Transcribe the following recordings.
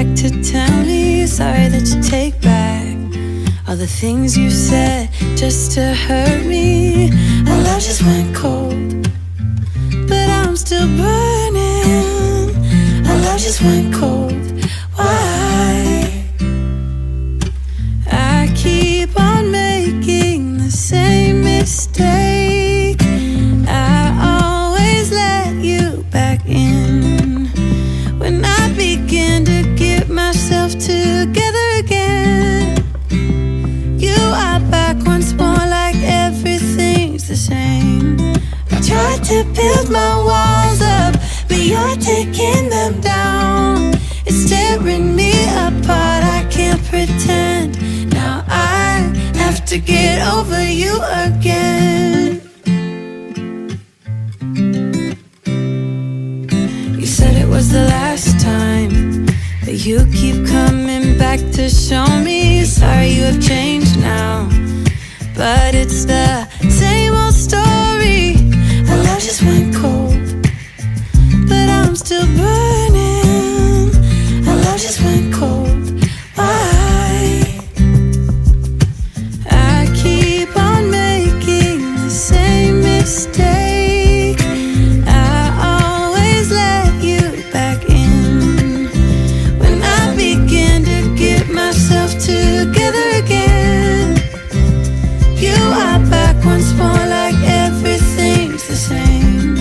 back to tell me sorry that you take back all the things you said just to hurt me. Our love just went cold, but I'm still burning. Our love just went cold. Why? I keep on making the same mistake. I always let you back in when I begin to get myself together again. You are back once more, like everything's the same. I tried to build my walls up, but you're taking them down. It's tearing me apart, I can't pretend. Now I have to get over you again. You said it was the last time, but you keep coming back to show me. Sorry you have changed now, but it's the same old story. Our love just went cold, but I'm still burning. Our love just went cold. Why? I keep on making the same mistake. I always let you back in when I begin to get myself together again. You are back once more, like everything's the same.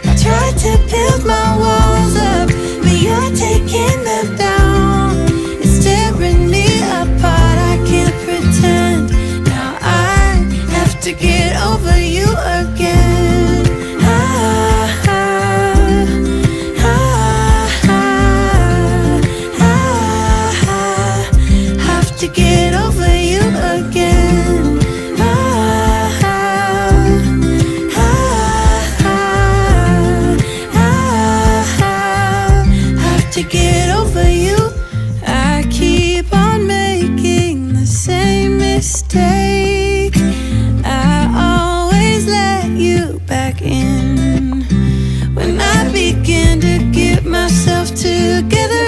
I tried to build my walls up, but you're taking them down. It's tearing me apart, I can't pretend. Now I have to get over you again. Ah, ah, ah, ah, ah, have to get over you again. Ah, ah, ah, have to get over you. I keep on making the same mistake. I always let you back in when I begin to get myself together